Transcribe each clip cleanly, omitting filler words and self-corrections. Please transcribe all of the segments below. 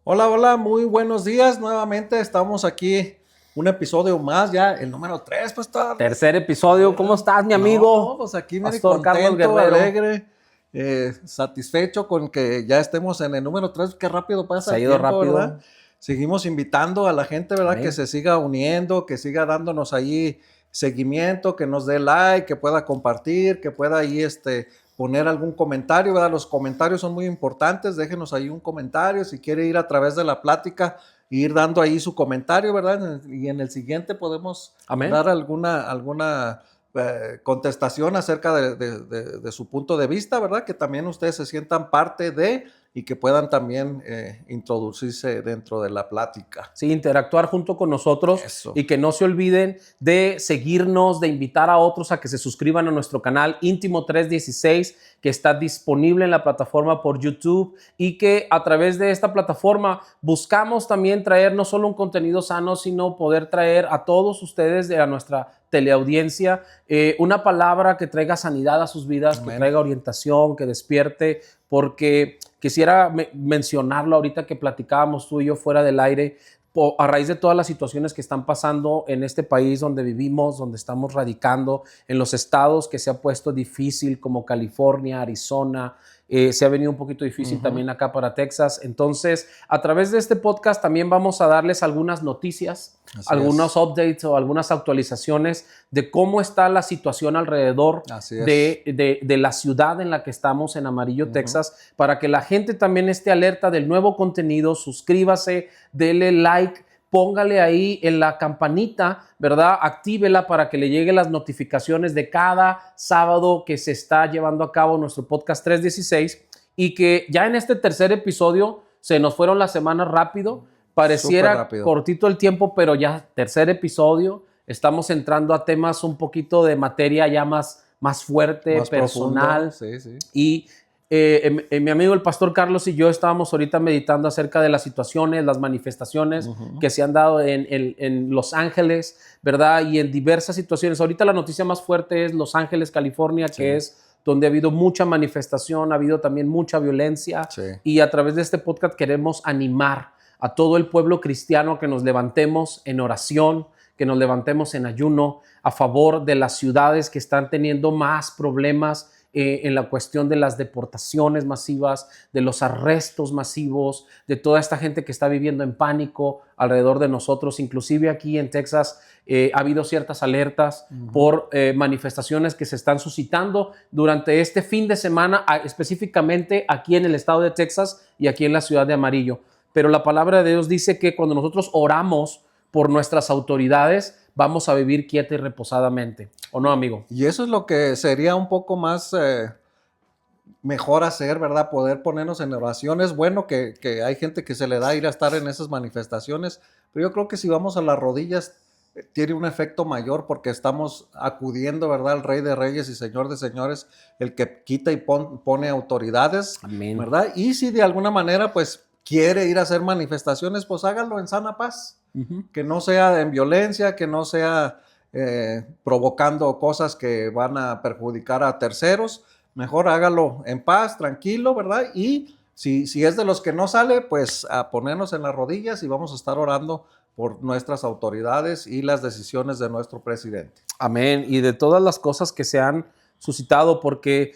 Hola, hola, muy buenos días. Nuevamente estamos aquí, un episodio más, ya el número 3, pastor. Tercer episodio, ¿cómo estás, mi No, amigo? pues aquí mire, Pastor Carlos contento, Guerrero. alegre, satisfecho con que ya estemos en el número 3. Qué rápido pasa Se ha el ido tiempo, ¿verdad? rápido. Seguimos invitando a la gente, ¿verdad? Que Amén. se siga uniendo, que siga dándonos ahí seguimiento, que nos dé like, que pueda compartir, que pueda ahí poner algún comentario, ¿verdad? Los comentarios son muy importantes. Déjenos ahí un comentario si quiere ir a través de la plática, ir dando ahí su comentario, ¿verdad? Y en el siguiente podemos Amén. dar alguna contestación acerca de su punto de vista, ¿verdad? Que también ustedes se sientan parte de y que puedan también introducirse dentro de la plática. Sí, interactuar junto con nosotros Eso. y que no se olviden de seguirnos, de invitar a otros a que se suscriban a nuestro canal Íntimo 316, que está disponible en la plataforma por YouTube, y que a través de esta plataforma buscamos también traer no solo un contenido sano, sino poder traer a todos ustedes de nuestra teleaudiencia una palabra que traiga sanidad a sus vidas, que Amén. traiga orientación, que despierte, porque quisiera mencionarlo ahorita que platicábamos tú y yo fuera del aire, a raíz de todas las situaciones que están pasando en este país donde vivimos, donde estamos radicando, en los estados que se ha puesto difícil como California, Arizona, se ha venido un poquito difícil también acá para Texas. Entonces, a través de este podcast también vamos a darles algunas noticias, Así algunos es. updates o algunas actualizaciones de cómo está la situación alrededor Así es. de la ciudad en la que estamos, en Amarillo, Texas, para que la gente también esté alerta del nuevo contenido. Suscríbase, dele like, póngale ahí en la campanita, ¿verdad? Actívela para que le lleguen las notificaciones de cada sábado que se está llevando a cabo nuestro podcast 316, y que ya en este tercer episodio se nos fueron las semanas rápido. Súper Pareciera rápido. cortito el tiempo, pero ya tercer episodio. Estamos entrando a temas un poquito de materia ya más fuerte, Más profundo. personal. Sí, sí. Y mi amigo el pastor Carlos y yo estábamos ahorita meditando acerca de las situaciones, las manifestaciones que se han dado en Los Ángeles, ¿verdad? Y en diversas situaciones. Ahorita la noticia más fuerte es Los Ángeles, California, Sí, que es donde ha habido mucha manifestación, ha habido también mucha violencia. sí. Y a través de este podcast queremos animar a todo el pueblo cristiano a que nos levantemos en oración, que nos levantemos en ayuno a favor de las ciudades que están teniendo más problemas en la cuestión de las deportaciones masivas, de los arrestos masivos, de toda esta gente que está viviendo en pánico alrededor de nosotros. Inclusive aquí en Texas ha habido ciertas alertas por manifestaciones que se están suscitando durante este fin de semana, específicamente aquí en el estado de Texas y aquí en la ciudad de Amarillo. Pero la palabra de Dios dice que cuando nosotros oramos por nuestras autoridades, vamos a vivir quieta y reposadamente. ¿O no, amigo? Y eso es lo que sería un poco más mejor hacer, ¿verdad? Poder ponernos en oración. Es bueno que hay gente que se le da ir a estar en esas manifestaciones, pero yo creo que si vamos a las rodillas tiene un efecto mayor porque estamos acudiendo, ¿verdad? Al Rey de Reyes y Señor de Señores, el que quita y pone autoridades, Amén. ¿verdad? Y si de alguna manera, pues, quiere ir a hacer manifestaciones, pues hágalo en sana paz. Que no sea en violencia, que no sea provocando cosas que van a perjudicar a terceros. Mejor hágalo en paz, tranquilo, ¿verdad? Y si es de los que no sale, pues a ponernos en las rodillas y vamos a estar orando por nuestras autoridades y las decisiones de nuestro presidente. Amén. Y de todas las cosas que se han suscitado, porque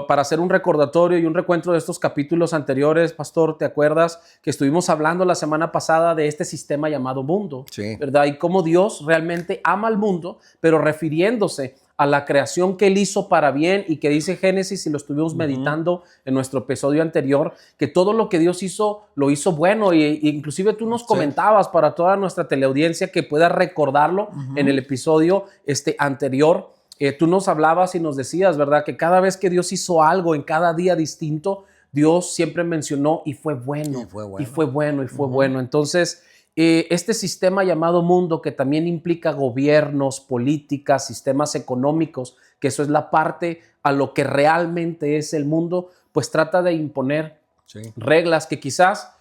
para hacer un recordatorio y un recuento de estos capítulos anteriores, pastor, ¿te acuerdas que estuvimos hablando la semana pasada de este sistema llamado mundo? Sí. ¿Verdad? Y cómo Dios realmente ama al mundo, pero refiriéndose a la creación que él hizo para bien, y que dice Génesis, y lo estuvimos meditando en nuestro episodio anterior, que todo lo que Dios hizo, lo hizo bueno. Y inclusive tú nos comentabas para toda nuestra teleaudiencia que pueda recordarlo en el episodio anterior. Tú nos hablabas y nos decías, ¿verdad? Que cada vez que Dios hizo algo en cada día distinto, Dios siempre mencionó y fue bueno, Y fue bueno. y fue bueno, y fue bueno. Entonces, este sistema llamado mundo, que también implica gobiernos, políticas, sistemas económicos, que eso es la parte a lo que realmente es el mundo, pues trata de imponer reglas que quizás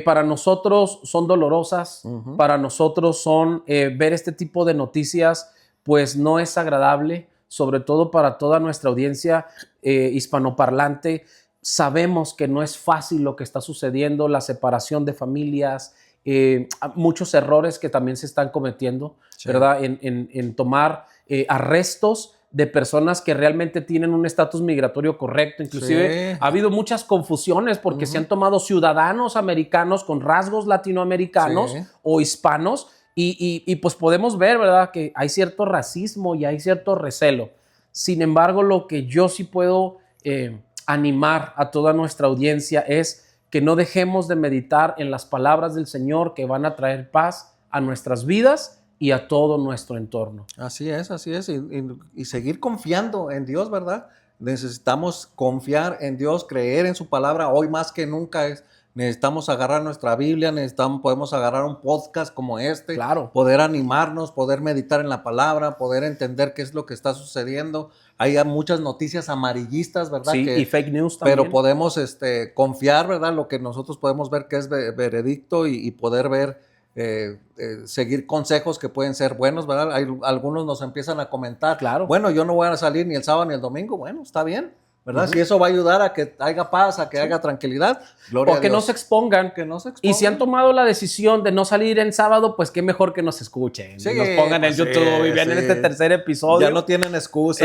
para nosotros son dolorosas, para nosotros son ver este tipo de noticias, pues no es agradable, sobre todo para toda nuestra audiencia hispanoparlante. sabemos que no es fácil lo que está sucediendo, la separación de familias, muchos errores que también se están cometiendo, sí, ¿verdad? En tomar arrestos de personas que realmente tienen un estatus migratorio correcto. Inclusive sí, ha habido muchas confusiones porque se han tomado ciudadanos americanos con rasgos latinoamericanos, sí, o hispanos, y pues podemos ver, ¿verdad?, que hay cierto racismo y hay cierto recelo. Sin embargo, lo que yo sí puedo animar a toda nuestra audiencia es que no dejemos de meditar en las palabras del Señor, que van a traer paz a nuestras vidas y a todo nuestro entorno. Así es, y seguir confiando en Dios, ¿verdad? Necesitamos confiar en Dios, creer en su palabra, hoy más que nunca necesitamos agarrar nuestra Biblia, podemos agarrar un podcast como este, claro, poder animarnos, poder meditar en la palabra, poder entender qué es lo que está sucediendo. Hay muchas noticias amarillistas, ¿verdad? Sí, y fake news también. Pero podemos confiar, ¿verdad? Lo que nosotros podemos ver que es veredicto y poder ver, seguir consejos que pueden ser buenos, ¿verdad? Algunos nos empiezan a comentar, claro, bueno, yo no voy a salir ni el sábado ni el domingo, bueno, está bien, ¿verdad? Si eso va a ayudar a que haya paz, a que haya tranquilidad, gloria a Dios. Que no se expongan. Que no se expongan. Y si han tomado la decisión de no salir en sábado, pues qué mejor que nos escuchen. Sí, nos pongan en YouTube y vean este tercer episodio. Ya no tienen excusa.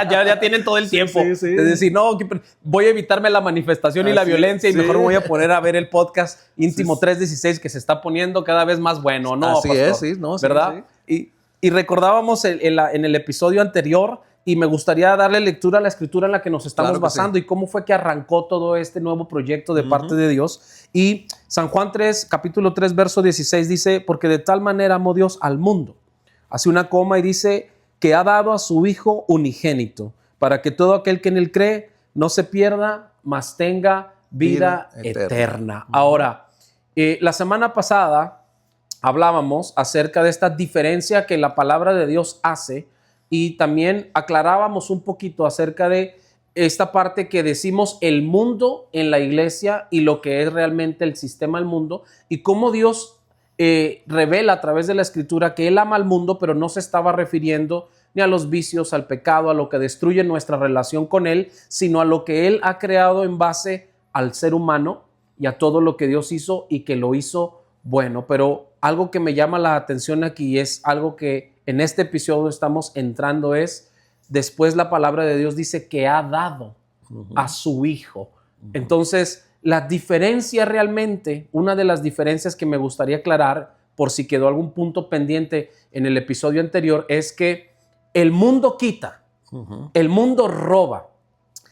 ya tienen todo el tiempo. Es decir, no, voy a evitarme la manifestación y la violencia y mejor me voy a poner a ver el podcast Íntimo 316 que se está poniendo cada vez más bueno, ¿no, así pastor? Es, sí, no, ¿verdad? Sí. Y recordábamos en el episodio anterior, y me gustaría darle lectura a la escritura en la que nos estamos basando y cómo fue que arrancó todo este nuevo proyecto de parte de Dios. Y San Juan 3, capítulo 3, verso 16 dice, porque de tal manera amó Dios al mundo. Hace una coma y dice que ha dado a su Hijo unigénito para que todo aquel que en él cree no se pierda, mas tenga vida eterna. Ahora, la semana pasada hablábamos acerca de esta diferencia que la palabra de Dios hace. Y también aclarábamos un poquito acerca de esta parte que decimos el mundo en la iglesia y lo que es realmente el sistema del mundo y cómo Dios revela a través de la escritura que Él ama al mundo, pero no se estaba refiriendo ni a los vicios, al pecado, a lo que destruye nuestra relación con Él, sino a lo que Él ha creado en base al ser humano y a todo lo que Dios hizo y que lo hizo bueno. Pero algo que me llama la atención aquí es algo que en este episodio estamos entrando es, después la palabra de Dios dice que ha dado a su Hijo. Entonces, la diferencia realmente, una de las diferencias que me gustaría aclarar, por si quedó algún punto pendiente en el episodio anterior, es que el mundo quita, el mundo roba,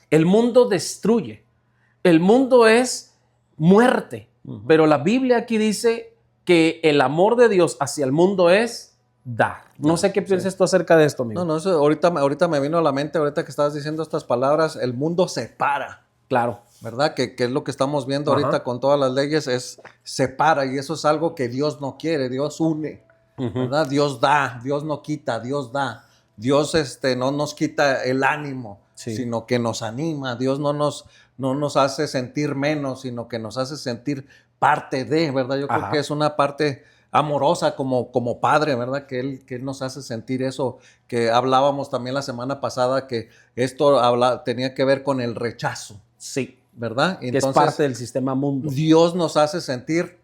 el mundo destruye, el mundo es muerte, pero la Biblia aquí dice que el amor de Dios hacia el mundo es dar. No sé qué piensas tú acerca de esto, amigo. No, eso ahorita me vino a la mente, ahorita que estabas diciendo estas palabras, el mundo separa. Claro. ¿Verdad? Que es lo que estamos viendo ahorita con todas las leyes, es separa, y eso es algo que Dios no quiere, Dios une, ¿verdad? Dios da, Dios no quita, Dios da. Dios no nos quita el ánimo, sino que nos anima. Dios no nos hace sentir menos, sino que nos hace sentir parte de, ¿verdad? Yo creo que es una parte amorosa como padre, ¿verdad? Que él nos hace sentir eso, que hablábamos también la semana pasada, que esto tenía que ver con el rechazo. Sí. ¿Verdad? Entonces, que es parte del sistema mundo. Dios nos hace sentir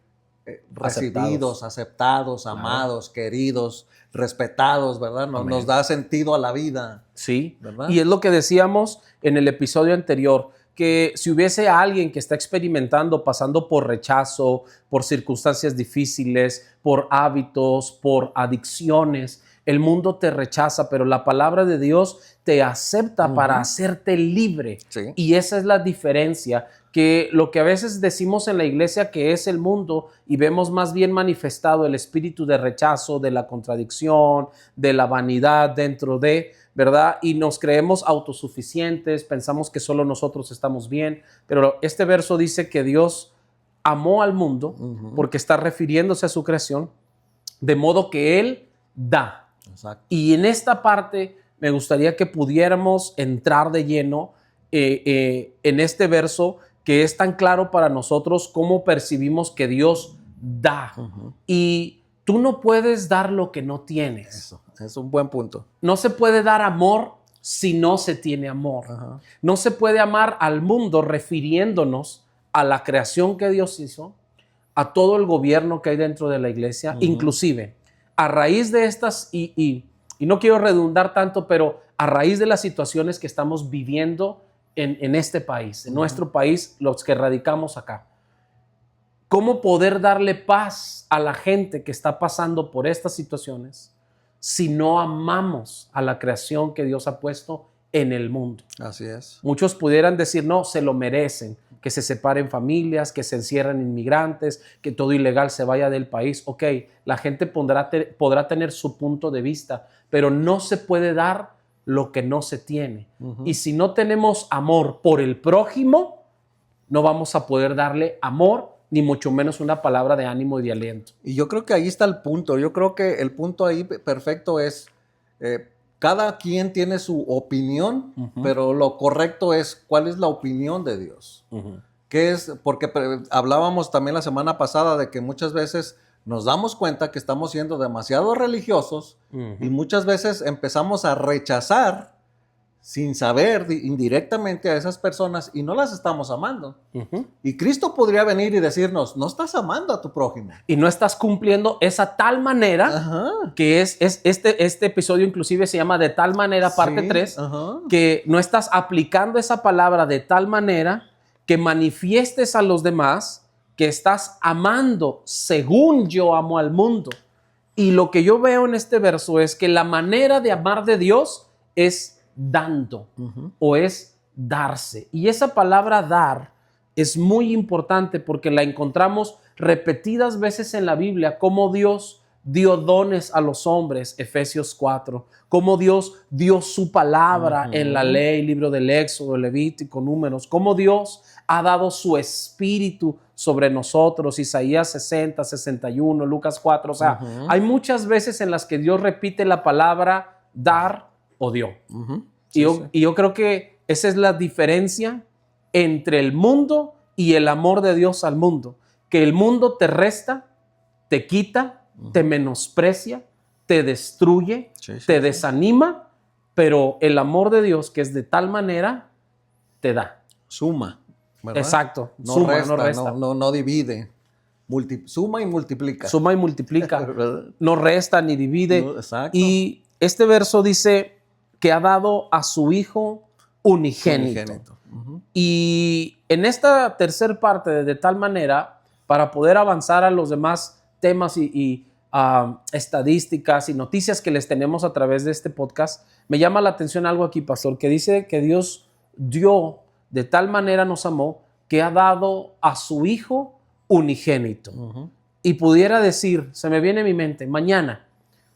recibidos, aceptados, amados, queridos, respetados, ¿verdad? Nos da sentido a la vida. Sí, ¿verdad? Y es lo que decíamos en el episodio anterior, que si hubiese alguien que está experimentando, pasando por rechazo, por circunstancias difíciles, por hábitos, por adicciones, el mundo te rechaza, pero la palabra de Dios te acepta para hacerte libre. Sí. Y esa es la diferencia, que lo que a veces decimos en la iglesia que es el mundo y vemos más bien manifestado el espíritu de rechazo, de la contradicción, de la vanidad dentro de, ¿verdad? Y nos creemos autosuficientes, pensamos que solo nosotros estamos bien, pero este verso dice que Dios amó al mundo porque está refiriéndose a su creación, de modo que Él da. Exacto. Y en esta parte me gustaría que pudiéramos entrar de lleno en este verso que es tan claro para nosotros cómo percibimos que Dios da. Y tú no puedes dar lo que no tienes. Eso es un buen punto. No se puede dar amor si no se tiene amor. Ajá. No se puede amar al mundo refiriéndonos a la creación que Dios hizo, a todo el gobierno que hay dentro de la iglesia, inclusive a raíz de estas, y no quiero redundar tanto, pero a raíz de las situaciones que estamos viviendo en este país, en nuestro país, los que radicamos acá. ¿Cómo poder darle paz a la gente que está pasando por estas situaciones si no amamos a la creación que Dios ha puesto en el mundo? Así es. Muchos pudieran decir, no, se lo merecen, que se separen familias, que se encierren inmigrantes, que todo ilegal se vaya del país. Ok, la gente podrá tener su punto de vista, pero no se puede dar lo que no se tiene. Y si no tenemos amor por el prójimo, no vamos a poder darle amor, ni mucho menos una palabra de ánimo y de aliento. Y yo creo que ahí está el punto. Yo creo que el punto ahí perfecto es, cada quien tiene su opinión, pero lo correcto es cuál es la opinión de Dios. ¿Qué es? Porque hablábamos también la semana pasada de que muchas veces nos damos cuenta que estamos siendo demasiado religiosos y muchas veces empezamos a rechazar sin saber indirectamente a esas personas y no las estamos amando. Y Cristo podría venir y decirnos, no estás amando a tu prójimo. Y no estás cumpliendo esa tal manera, que es este episodio inclusive se llama De tal manera, parte 3, que no estás aplicando esa palabra de tal manera que manifiestes a los demás que estás amando según yo amo al mundo. Y lo que yo veo en este verso es que la manera de amar de Dios es dando o es darse. Y esa palabra dar es muy importante porque la encontramos repetidas veces en la Biblia, como Dios dio dones a los hombres, Efesios 4, como Dios dio su palabra en la ley, libro del Éxodo, Levítico, Números, como Dios ha dado su espíritu sobre nosotros, Isaías 60, 61, Lucas 4, o sea, hay muchas veces en las que Dios repite la palabra dar o dio. Y yo creo que esa es la diferencia entre el mundo y el amor de Dios al mundo. Que el mundo te resta, te quita, te menosprecia, te destruye, te desanima, pero el amor de Dios, que es de tal manera, te da. Suma, ¿verdad? Exacto. No Suma, resta, no resta. no divide. Suma y multiplica. Suma y multiplica. No resta ni divide. No, exacto. Y este verso dice que ha dado a su Hijo unigénito. Y en esta tercera parte, de tal manera, para poder avanzar a los demás temas y estadísticas y noticias que les tenemos a través de este podcast, me llama la atención algo aquí, pastor, que dice que Dios dio, de tal manera nos amó, que ha dado a su Hijo unigénito. Y pudiera decir, se me viene a mi mente, mañana,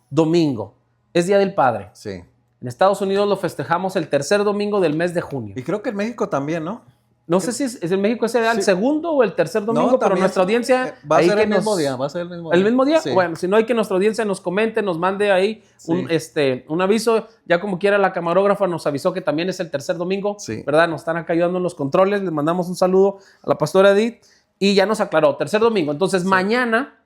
domingo, es Día del Padre. Sí. En Estados Unidos lo festejamos el tercer domingo del mes de junio. Y creo que en México también, ¿no? No sé si es en México ese el segundo o el tercer domingo, no, pero nuestra audiencia... Va a ser el mismo día, va a ser el mismo día. ¿El mismo día? Sí. Bueno, si no hay que nuestra audiencia nos comente, nos mande ahí un aviso. Ya como quiera la camarógrafa nos avisó que también es el tercer domingo, ¿verdad? Nos están acá ayudando en los controles. Les mandamos un saludo a la pastora Edith y ya nos aclaró, tercer domingo. Entonces mañana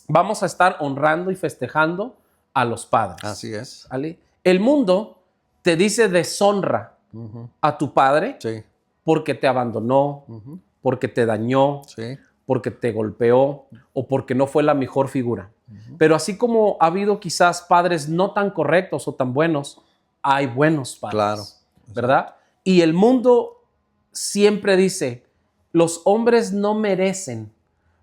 vamos a estar honrando y festejando a los padres. Así es. ¿Vale? El mundo te dice deshonra a tu padre porque te abandonó, porque te dañó, porque te golpeó o porque no fue la mejor figura. Pero así como ha habido quizás padres no tan correctos o tan buenos, hay buenos padres, claro, ¿verdad? Y el mundo siempre dice, los hombres no merecen,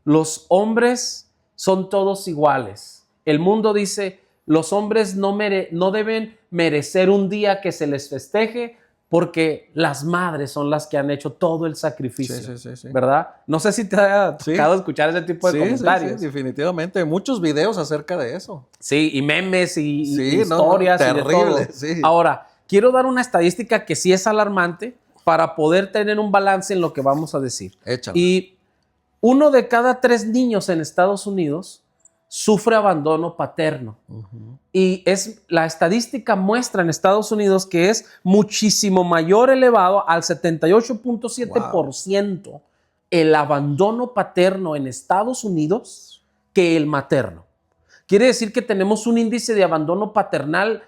los hombres son todos iguales. El mundo dice, los hombres no deben merecer un día que se les festeje porque las madres son las que han hecho todo el sacrificio, ¿verdad? No sé si te ha tocado escuchar ese tipo de comentarios. Sí, definitivamente. Muchos videos acerca de eso. Sí, y memes y historias y de todo. Sí. Ahora, quiero dar una estadística que sí es alarmante para poder tener un balance en lo que vamos a decir. Échala. Y 1 de cada 3 niños en Estados Unidos sufre abandono paterno. Y la estadística muestra en Estados Unidos que es muchísimo mayor elevado al 78.7% el abandono paterno en Estados Unidos que el materno. Quiere decir que tenemos un índice de abandono paternal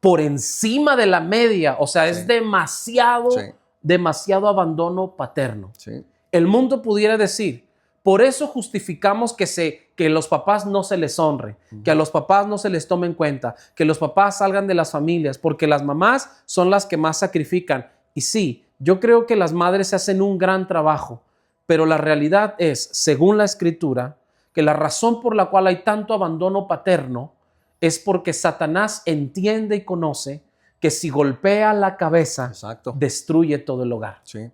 por encima de la media. O sea, es Sí. demasiado, Sí. demasiado abandono paterno. Sí. El mundo pudiera decir, por eso justificamos que los papás no se les honre, que a los papás no se les tome en cuenta, que los papás salgan de las familias, porque las mamás son las que más sacrifican. Y sí, yo creo que las madres hacen un gran trabajo, pero la realidad es, según la Escritura, que la razón por la cual hay tanto abandono paterno es porque Satanás entiende y conoce que si golpea la cabeza, Exacto. destruye todo el hogar. Sí.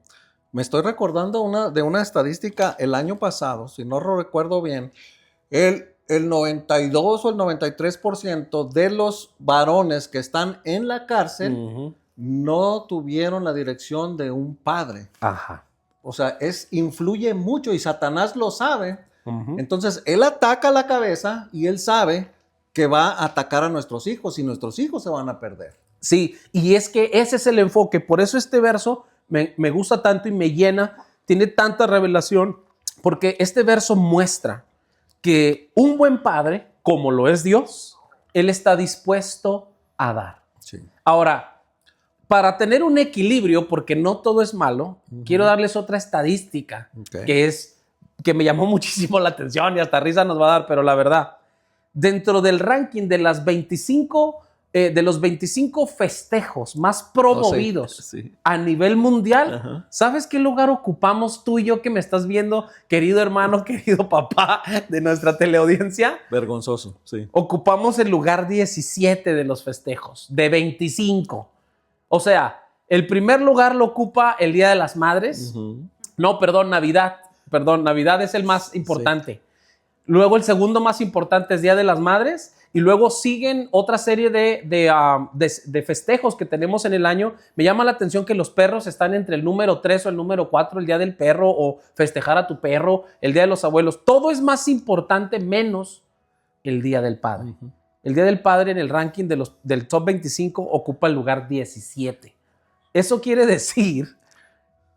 Me estoy recordando de una estadística el año pasado, si no recuerdo bien, el 92 o el 93% de los varones que están en la cárcel no tuvieron la dirección de un padre. Ajá. O sea, influye mucho y Satanás lo sabe. Ujú. Entonces, él ataca la cabeza y él sabe que va a atacar a nuestros hijos y nuestros hijos se van a perder. Sí, y es que ese es el enfoque. Por eso este verso me gusta tanto y me llena, tiene tanta revelación, porque este verso muestra que un buen padre, como lo es Dios, Él está dispuesto a dar. Sí. Ahora, para tener un equilibrio, porque no todo es malo, quiero darles otra estadística Ok. que me llamó muchísimo la atención y hasta risa nos va a dar, pero la verdad, dentro del ranking de los 25 festejos más promovidos Sí. a nivel mundial, Ajá. ¿sabes qué lugar ocupamos tú y yo que me estás viendo, querido hermano, querido papá de nuestra teleaudiencia? Vergonzoso, sí. Ocupamos el lugar 17 de los festejos, de 25. O sea, el primer lugar lo ocupa el Día de las Madres. Ujú. No, perdón, Navidad. Perdón, Navidad es el más importante. Luego el segundo más importante es Día de las Madres. Y luego siguen otra serie de festejos que tenemos en el año. Me llama la atención que los perros están entre el número 3 o el número 4, el Día del Perro o festejar a tu perro, el Día de los Abuelos. Todo es más importante menos el Día del Padre. Ujú. El Día del Padre en el ranking del top 25 ocupa el lugar 17. Eso quiere decir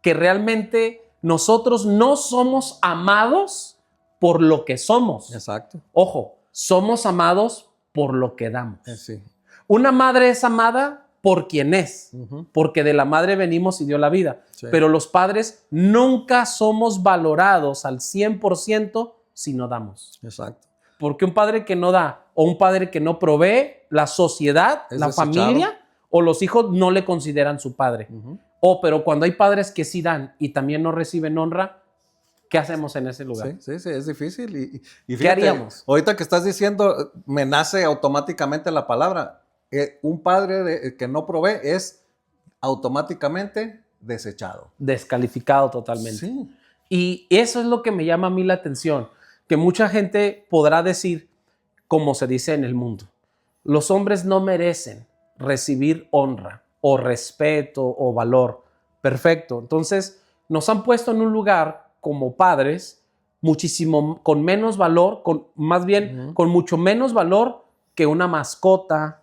que realmente nosotros no somos amados por lo que somos. Exacto. Ojo, somos amados por lo que damos. Sí. Una madre es amada por quien es, Ujú. porque de la madre venimos y dio la vida. Sí. Pero los padres nunca somos valorados al 100% si no damos. Exacto. Porque un padre que no da o un padre que no provee, la sociedad, Es la desechado. familia o los hijos no le consideran su padre. Ujú. Pero cuando hay padres que sí dan y también no reciben honra, ¿qué hacemos en ese lugar? Sí, es difícil. Y ¿Qué fíjate, haríamos? ahorita que estás diciendo, me nace automáticamente la palabra. Un padre que no provee es automáticamente desechado. Descalificado totalmente. Sí. Y eso es lo que me llama a mí la atención, que mucha gente podrá decir, como se dice en el mundo, los hombres no merecen recibir honra o respeto o valor. Perfecto. Entonces, nos han puesto en un lugar como padres muchísimo con menos valor, más bien con mucho menos valor que una mascota,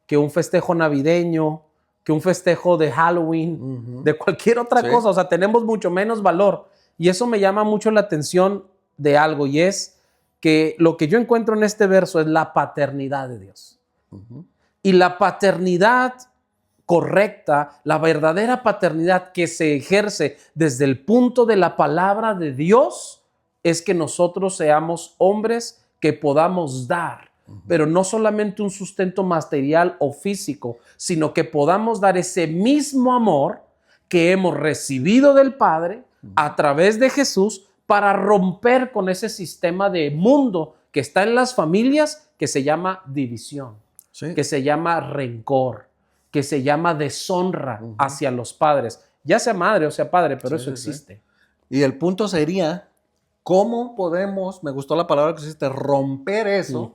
que un festejo navideño, que un festejo de Halloween, de cualquier otra cosa. O sea, tenemos mucho menos valor. Y eso me llama mucho la atención de algo, y es que lo que yo encuentro en este verso es la paternidad de Dios. Y la paternidad correcta, la verdadera paternidad que se ejerce desde el punto de la palabra de Dios, es que nosotros seamos hombres que podamos dar, pero no solamente un sustento material o físico, sino que podamos dar ese mismo amor que hemos recibido del Padre a través de Jesús para romper con ese sistema de mundo que está en las familias, que se llama división, que se llama rencor, que se llama deshonra hacia los padres, ya sea madre o sea padre, pero eso existe. Y el punto sería, ¿cómo podemos, me gustó la palabra que hiciste, romper eso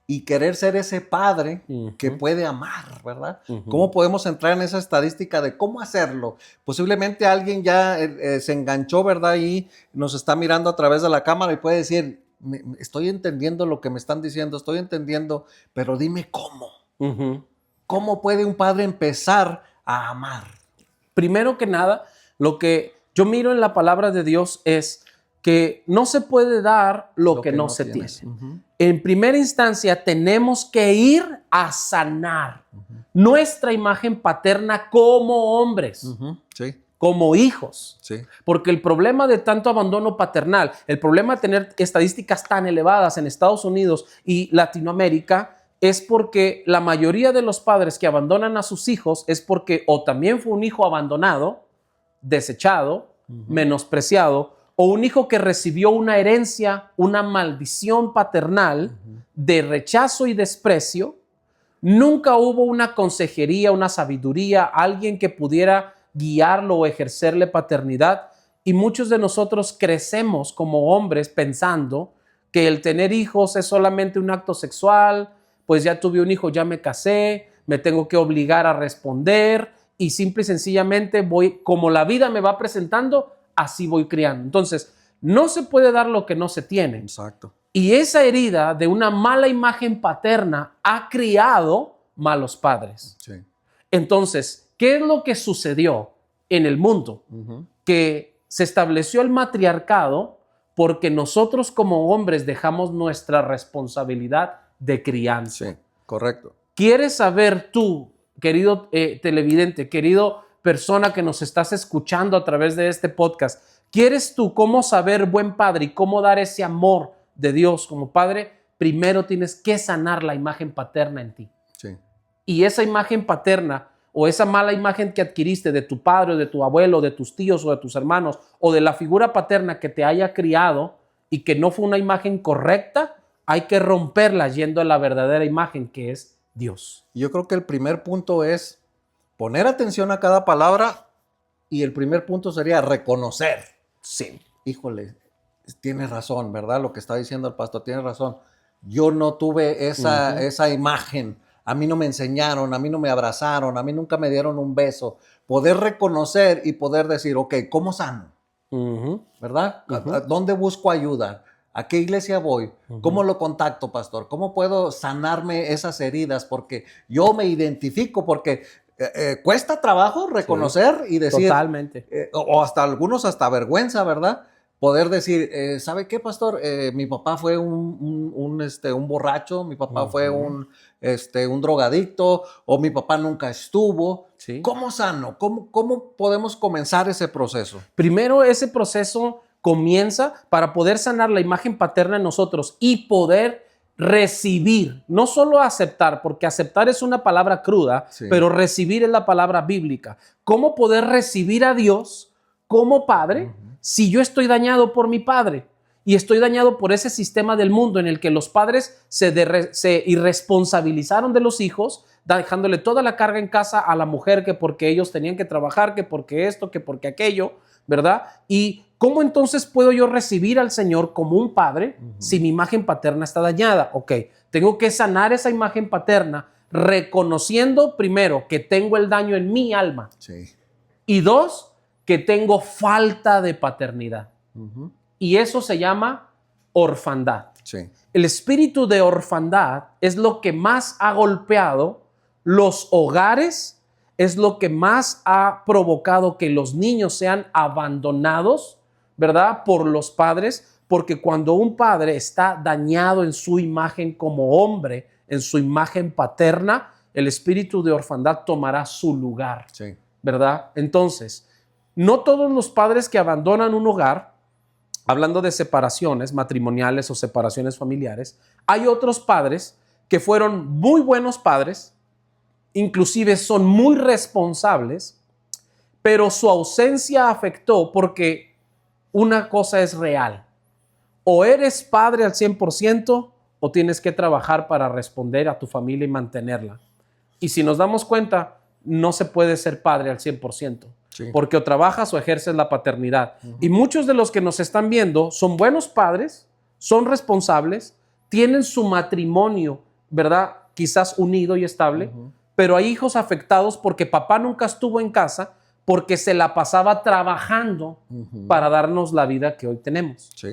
y querer ser ese padre que puede amar, ¿verdad? ¿Cómo podemos entrar en esa estadística de cómo hacerlo? Posiblemente alguien ya se enganchó, ¿verdad? Y nos está mirando a través de la cámara y puede decir, estoy entendiendo lo que me están diciendo, estoy entendiendo, pero dime cómo. ¿Cómo puede un padre empezar a amar? Primero que nada, lo que yo miro en la palabra de Dios es que no se puede dar lo que no se tiene. En primera instancia, tenemos que ir a sanar nuestra imagen paterna como hombres, Sí. como hijos. Sí. Porque el problema de tanto abandono paternal, el problema de tener estadísticas tan elevadas en Estados Unidos y Latinoamérica, es porque la mayoría de los padres que abandonan a sus hijos es porque o también fue un hijo abandonado, desechado, menospreciado, o un hijo que recibió una herencia, una maldición paternal de rechazo y desprecio. Nunca hubo una consejería, una sabiduría, alguien que pudiera guiarlo o ejercerle paternidad. Y muchos de nosotros crecemos como hombres pensando que el tener hijos es solamente un acto sexual, pues ya tuve un hijo, ya me casé, me tengo que obligar a responder y simple y sencillamente voy, como la vida me va presentando, así voy criando. Entonces, no se puede dar lo que no se tiene. Exacto. Y esa herida de una mala imagen paterna ha criado malos padres. Sí. Entonces, ¿qué es lo que sucedió en el mundo? Que se estableció el matriarcado porque nosotros como hombres dejamos nuestra responsabilidad de crianza. Sí, correcto. ¿Quieres saber tú, querido televidente, querido persona que nos estás escuchando a través de este podcast, quieres tú cómo saber buen padre y cómo dar ese amor de Dios como padre? Primero tienes que sanar la imagen paterna en ti. Sí. Y esa imagen paterna o esa mala imagen que adquiriste de tu padre o de tu abuelo, de tus tíos o de tus hermanos o de la figura paterna que te haya criado y que no fue una imagen correcta, hay que romperla yendo a la verdadera imagen que es Dios. Yo creo que el primer punto es poner atención a cada palabra y el primer punto sería reconocer. Sí. Híjole, tienes razón, ¿verdad? Lo que está diciendo el pastor, tienes razón. Yo no tuve esa imagen. A mí no me enseñaron, a mí no me abrazaron, a mí nunca me dieron un beso. Poder reconocer y poder decir, ok, ¿cómo sano? ¿Verdad? ¿Dónde busco ayuda? ¿A qué iglesia voy? ¿Cómo lo contacto, pastor? ¿Cómo puedo sanarme esas heridas? Porque yo me identifico, porque cuesta trabajo reconocer y decir... Totalmente. O hasta algunos hasta vergüenza, ¿verdad? Poder decir, ¿sabe qué, pastor? Mi papá fue un borracho, mi papá fue un drogadicto, o mi papá nunca estuvo. Sí. ¿Cómo sano? ¿Cómo podemos comenzar ese proceso? Primero, ese proceso comienza para poder sanar la imagen paterna en nosotros y poder recibir, no solo aceptar, porque aceptar es una palabra cruda, Sí. pero recibir es la palabra bíblica. ¿Cómo poder recibir a Dios como Padre si yo estoy dañado por mi padre? Y estoy dañado por ese sistema del mundo en el que los padres se irresponsabilizaron de los hijos, dejándole toda la carga en casa a la mujer, que porque ellos tenían que trabajar, que porque esto, que porque aquello, ¿verdad? Y ¿cómo entonces puedo yo recibir al Señor como un padre si mi imagen paterna está dañada? Ok, tengo que sanar esa imagen paterna reconociendo primero que tengo el daño en mi alma. Sí. Y dos, que tengo falta de paternidad. Y eso se llama orfandad. Sí. El espíritu de orfandad es lo que más ha golpeado los hogares, es lo que más ha provocado que los niños sean abandonados, ¿verdad? Por los padres, porque cuando un padre está dañado en su imagen como hombre, en su imagen paterna, el espíritu de orfandad tomará su lugar, Sí. ¿verdad? Entonces, no todos los padres que abandonan un hogar, hablando de separaciones matrimoniales o separaciones familiares, hay otros padres que fueron muy buenos padres, inclusive son muy responsables, pero su ausencia afectó porque una cosa es real. O eres padre al 100% o tienes que trabajar para responder a tu familia y mantenerla. Y si nos damos cuenta, no se puede ser padre al 100%. Sí. Porque o trabajas o ejerces la paternidad. Y muchos de los que nos están viendo son buenos padres, son responsables, tienen su matrimonio, ¿verdad? Quizás unido y estable, pero hay hijos afectados porque papá nunca estuvo en casa, porque se la pasaba trabajando para darnos la vida que hoy tenemos. Sí.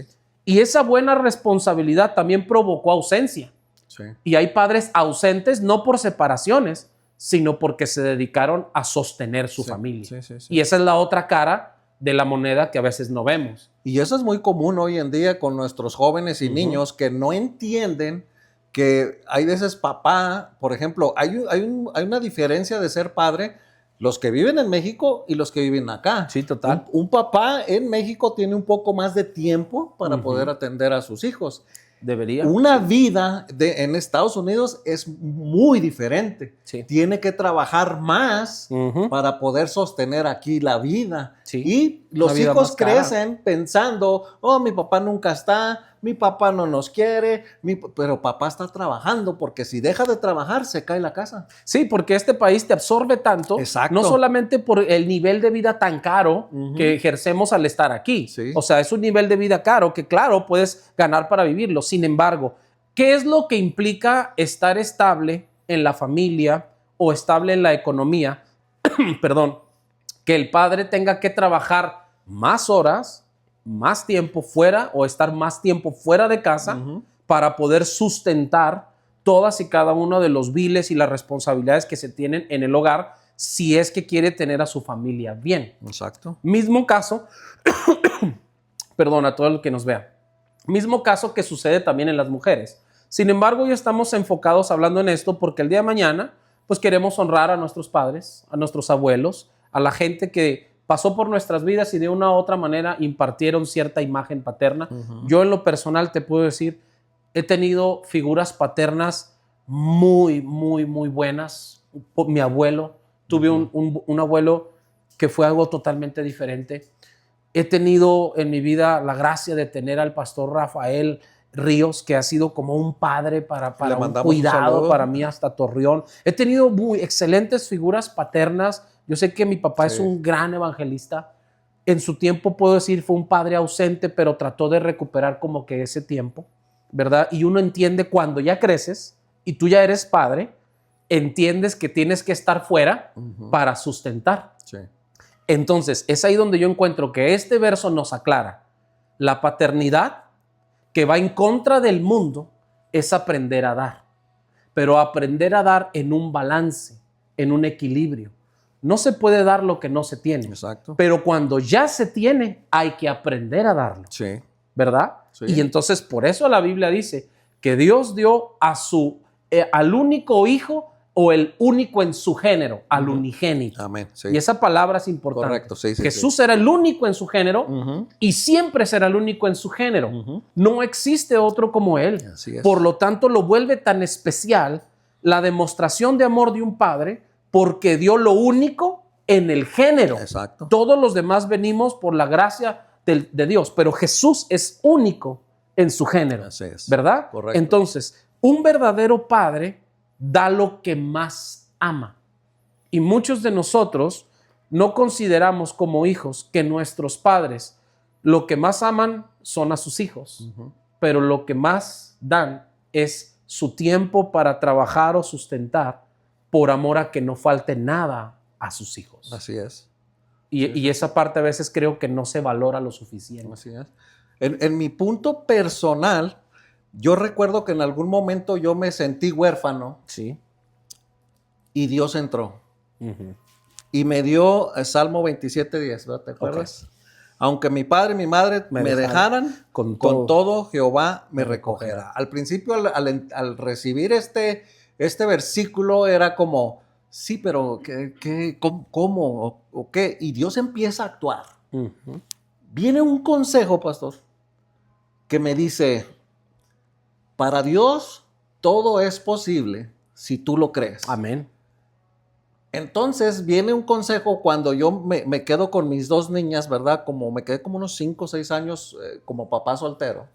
Y esa buena responsabilidad también provocó ausencia. Sí. Y hay padres ausentes no por separaciones, sino porque se dedicaron a sostener su familia. Sí. Y esa es la otra cara de la moneda que a veces no vemos. Y eso es muy común hoy en día con nuestros jóvenes y niños que no entienden que hay veces papá, por ejemplo, hay una diferencia de ser padre, los que viven en México y los que viven acá. Sí, total. Un papá en México tiene un poco más de tiempo para poder atender a sus hijos. Debería. Una vida en Estados Unidos es muy diferente. Sí. Tiene que trabajar más para poder sostener aquí la vida. Sí. Y los vida hijos más cara. crecen pensando, oh, mi papá nunca está, mi papá no nos quiere, pero papá está trabajando, porque si deja de trabajar, se cae la casa. Sí, porque este país te absorbe tanto, Exacto. no solamente por el nivel de vida tan caro que ejercemos al estar aquí. Sí. O sea, es un nivel de vida caro que, claro, puedes ganar para vivirlo. Sin embargo, ¿qué es lo que implica estar estable en la familia o estable en la economía? Perdón, que el padre tenga que trabajar más horas, más tiempo fuera o estar más tiempo fuera de casa para poder sustentar todas y cada uno de los biles y las responsabilidades que se tienen en el hogar si es que quiere tener a su familia bien. Exacto. Mismo caso, perdón, a todo el que nos vea, mismo caso que sucede también en las mujeres. Sin embargo, hoy estamos enfocados hablando en esto porque el día de mañana pues queremos honrar a nuestros padres, a nuestros abuelos, a la gente que pasó por nuestras vidas y de una u otra manera impartieron cierta imagen paterna. Yo en lo personal te puedo decir, he tenido figuras paternas muy, muy, muy buenas. Mi abuelo, tuve un abuelo que fue algo totalmente diferente. He tenido en mi vida la gracia de tener al pastor Rafael Ríos, que ha sido como un padre para un cuidado para mí hasta Torreón. He tenido muy excelentes figuras paternas. Yo sé que mi papá es un gran evangelista. En su tiempo, puedo decir, fue un padre ausente, pero trató de recuperar como que ese tiempo, ¿verdad? Y uno entiende cuando ya creces y tú ya eres padre, entiendes que tienes que estar fuera para sustentar. Sí. Entonces, es ahí donde yo encuentro que este verso nos aclara la paternidad que va en contra del mundo es aprender a dar, pero aprender a dar en un balance, en un equilibrio. No se puede dar lo que no se tiene. Exacto. Pero cuando ya se tiene, hay que aprender a darlo. Sí. ¿Verdad? Sí. Y entonces por eso la Biblia dice que Dios dio al único hijo o el único en su género, al unigénito. Amén. Sí. Y esa palabra es importante. Correcto. Sí, Jesús era el único en su género y siempre será el único en su género. No existe otro como él. Así es. Por lo tanto, lo vuelve tan especial la demostración de amor de un padre porque dio lo único en el género. Exacto. Todos los demás venimos por la gracia de Dios, pero Jesús es único en su género. Así es. ¿Verdad? Correcto. Entonces, un verdadero padre da lo que más ama. Y muchos de nosotros no consideramos como hijos que nuestros padres lo que más aman son a sus hijos, pero lo que más dan es su tiempo para trabajar o sustentar por amor a que no falte nada a sus hijos. Así es. Y esa parte a veces creo que no se valora lo suficiente. Así es. En mi punto personal, yo recuerdo que en algún momento yo me sentí huérfano. Sí. Y Dios entró. Y me dio Salmo 27:10, ¿verdad? ¿Te acuerdas? Okay. Aunque mi padre y mi madre me dejaran, con todo Jehová me recogerá. Al principio, al recibir este versículo, era como, sí, pero ¿cómo? ¿O qué? Y Dios empieza a actuar. Viene un consejo, pastor, que me dice, para Dios todo es posible si tú lo crees. Amén. Entonces viene un consejo cuando yo me quedo con mis dos niñas, ¿verdad? Me quedé como unos 5 o 6 años como papá soltero,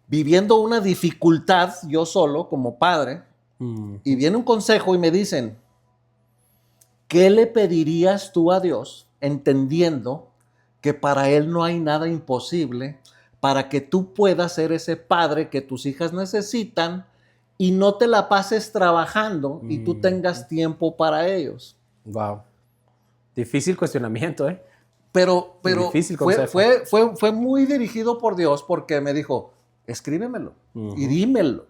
viviendo una dificultad yo solo como padre, y viene un consejo y me dicen, ¿qué le pedirías tú a Dios entendiendo que para Él no hay nada imposible para que tú puedas ser ese padre que tus hijas necesitan y no te la pases trabajando y tú tengas tiempo para ellos? Wow. Difícil cuestionamiento, ¿eh? Pero difícil fue muy dirigido por Dios porque me dijo, escríbemelo y dímelo.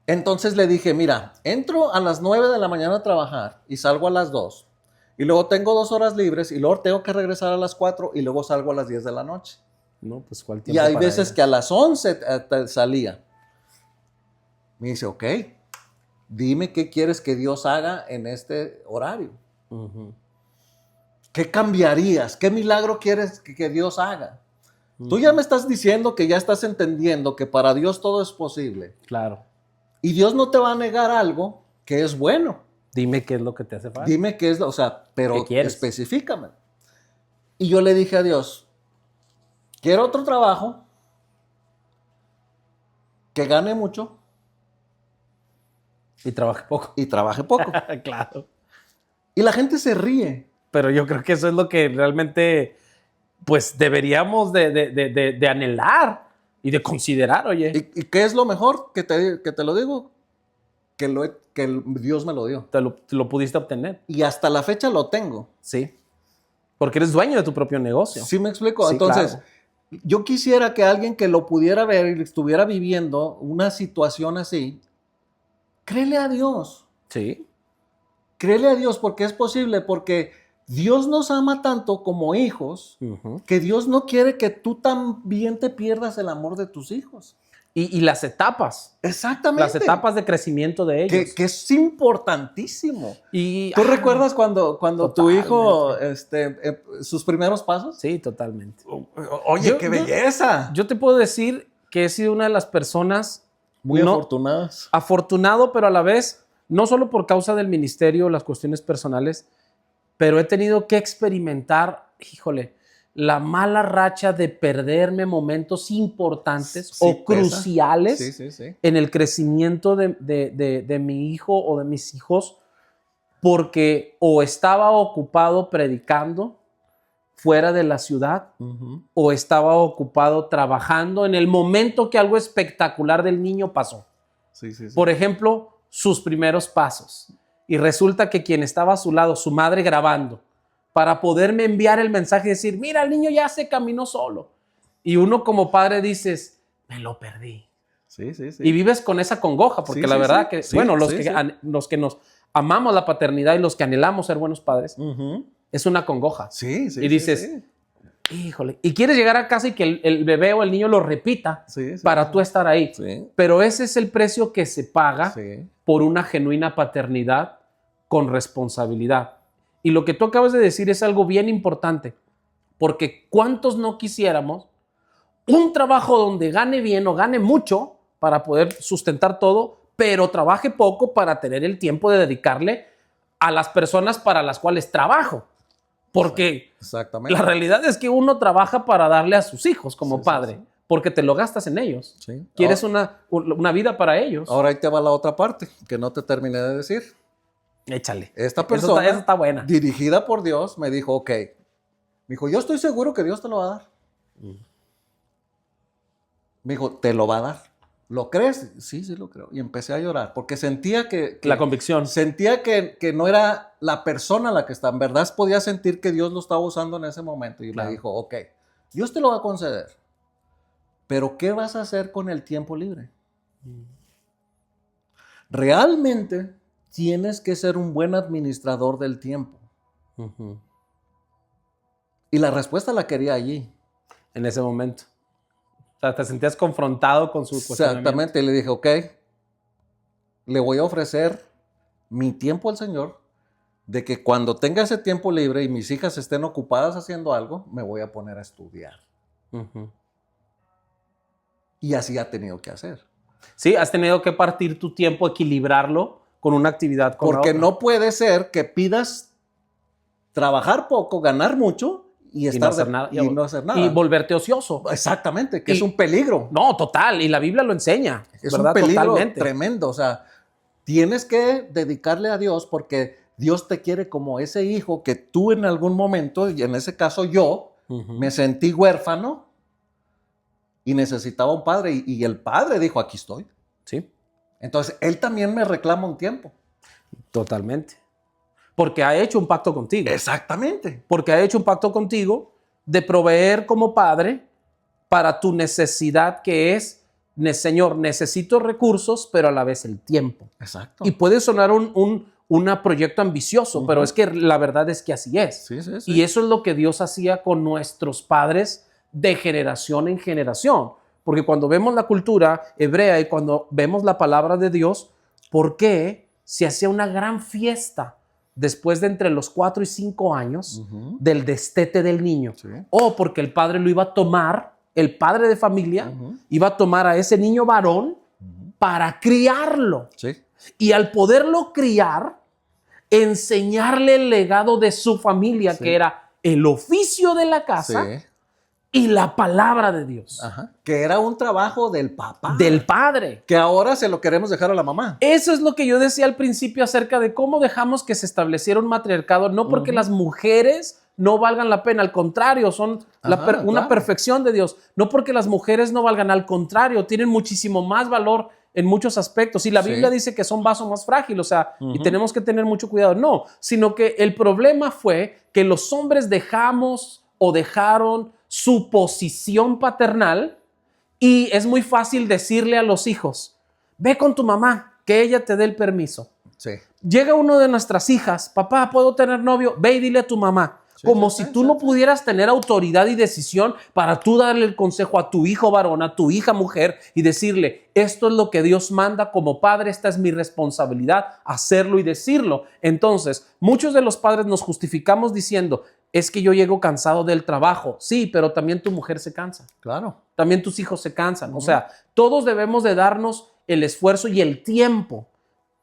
Entonces le dije, mira, entro a las 9 de la mañana a trabajar y salgo a las 2. y luego tengo 2 horas libres y luego tengo que regresar a las 4 y luego salgo a las 10 de la noche. No, pues ¿cuál Y tiempo hay para veces ellos? que a las 11 salía. Me dice, ok, dime qué quieres que Dios haga en este horario. Ujú, ¿Qué cambiarías? ¿Qué milagro quieres que Dios haga? Tú ujú. ya me estás diciendo que ya estás entendiendo que para Dios todo es posible. Claro. Y Dios no te va a negar algo que es bueno. Dime qué es lo que te hace falta. Dime qué es, o sea, ¿Qué pero quieres? específicame. Y yo le dije a Dios, quiero otro trabajo que gane mucho Y trabaje poco. y trabaje poco. Claro. Y la gente se ríe. Pero yo creo que eso es lo que realmente, pues, deberíamos de anhelar y de considerar, oye. ¿Y qué es lo mejor que te lo digo? Dios me lo dio. Te lo pudiste obtener. Y hasta la fecha lo tengo. Sí. Porque eres dueño de tu propio negocio. ¿Sí me explico? Sí, Entonces, claro. yo quisiera que alguien que lo pudiera ver y estuviera viviendo una situación así, créele a Dios. Sí. Créele a Dios porque es posible, porque Dios nos ama tanto como hijos, Ujú. que Dios no quiere que tú también te pierdas el amor de tus hijos. Y las etapas Exactamente. de crecimiento de ellos. Que es importantísimo. Y, ¿Tú recuerdas cuando tu totalmente. hijo, sus primeros pasos? Sí, totalmente. Oye, qué belleza. Yo te puedo decir que he sido una de las personas Muy no- afortunadas. afortunado, pero a la vez, no solo por causa del ministerio, las cuestiones personales, pero he tenido que experimentar, híjole, la mala racha de perderme momentos importantes Sí, o pesa. cruciales Sí. en el crecimiento de mi hijo o de mis hijos, porque o estaba ocupado predicando fuera de la ciudad Ujú. o estaba ocupado trabajando en el momento que algo espectacular del niño pasó. Sí. Por ejemplo, sus primeros pasos. Y resulta que quien estaba a su lado, su madre grabando, para poderme enviar el mensaje y decir, mira, el niño ya se caminó solo. Y uno como padre dices, me lo perdí. Sí. Y vives con esa congoja, porque Sí, la sí, verdad sí. que, Sí, bueno, sí. los que nos amamos la paternidad y los que anhelamos ser buenos padres, Ujú. es una congoja. Sí. Y dices, híjole, y quieres llegar a casa y que el bebé o el niño lo repita Sí, para tú estar ahí. Sí. Pero ese es el precio que se paga Sí. por una genuina paternidad con responsabilidad. Y lo que tú acabas de decir es algo bien importante, porque ¿cuántos no quisiéramos un trabajo donde gane bien o gane mucho para poder sustentar todo, pero trabaje poco para tener el tiempo de dedicarle a las personas para las cuales trabajo? Porque Exactamente. la realidad es que uno trabaja para darle a sus hijos como Sí, padre, sí. porque te lo gastas en ellos. Sí. Quieres una vida para ellos. Ahora ahí te va la otra parte que no te terminé de decir. Échale. Esta persona, Esa está buena. dirigida por Dios, me dijo, ok. Me dijo, yo estoy seguro que Dios te lo va a dar. Me dijo, te lo va a dar. ¿Lo crees? Sí, lo creo. Y empecé a llorar porque sentía que La convicción. sentía que no era la persona la que está. En verdad podía sentir que Dios lo estaba usando en ese momento. Y Claro. me dijo, ok, Dios te lo va a conceder. Pero ¿qué vas a hacer con el tiempo libre? Realmente tienes que ser un buen administrador del tiempo. Ujú. Y la respuesta la quería allí. En ese momento. O sea, te sentías confrontado con su cuestionamiento. Exactamente. Y le dije, ok, le voy a ofrecer mi tiempo al Señor, de que cuando tenga ese tiempo libre y mis hijas estén ocupadas haciendo algo, me voy a poner a estudiar. Ujú. Y así ha tenido que hacer. Sí, has tenido que partir tu tiempo, equilibrarlo con una actividad con Porque la otra. no puede ser que pidas trabajar poco, ganar mucho y Y no hacer nada. y no hacer nada. Y volverte ocioso. Exactamente, que Y- es un peligro. No, total. Y la Biblia lo enseña. Es ¿verdad? un peligro Totalmente. tremendo. O sea, tienes que dedicarle a Dios porque Dios te quiere como ese hijo que tú en algún momento, y en ese caso yo, Ujú. me sentí huérfano y necesitaba un padre. Y el padre dijo, aquí estoy. Sí, Entonces, él también me reclama un tiempo. totalmente. Porque ha hecho un pacto contigo. Exactamente. Porque ha hecho un pacto contigo de proveer como padre para tu necesidad que es, Señor, necesito recursos, pero a la vez el tiempo. Exacto. Y puede sonar un un proyecto ambicioso, pero es que la verdad es que así es. Sí, sí, sí. Y eso es lo que Dios hacía con nuestros padres de generación en generación. Porque cuando vemos la cultura hebrea y cuando vemos la palabra de Dios, ¿por qué se hacía una gran fiesta después de entre los 4 y 5 años del destete del niño? Sí. O porque el padre lo iba a tomar, el padre de familia iba a tomar a ese niño varón para criarlo. Sí. Y al poderlo criar, enseñarle el legado de su familia, Sí. que era el oficio de la casa Sí. y la palabra de Dios. Ajá. Que era un trabajo del papá. Del padre. Que ahora se lo queremos dejar a la mamá. Eso es lo que yo decía al principio acerca de cómo dejamos que se estableciera un matriarcado, no porque las mujeres no valgan la pena, al contrario, son una perfección de Dios. No porque las mujeres no valgan, al contrario, tienen muchísimo más valor en muchos aspectos. Y la Biblia dice que son vaso más frágil, o sea, y tenemos que tener mucho cuidado. No, sino que el problema fue que los hombres dejamos o dejaron su posición paternal y es muy fácil decirle a los hijos, ve con tu mamá, que ella te dé el permiso. Sí. Llega uno de nuestras hijas, papá, ¿puedo tener novio? Ve y dile a tu mamá. Como si tú no pudieras tener autoridad y decisión para tú darle el consejo a tu hijo varón, a tu hija mujer y decirle, esto es lo que Dios manda como padre, esta es mi responsabilidad, hacerlo y decirlo. Entonces, muchos de los padres nos justificamos diciendo, es que yo llego cansado del trabajo. Sí, pero también tu mujer se cansa. Claro. También tus hijos se cansan. O sea, todos debemos de darnos el esfuerzo y el tiempo,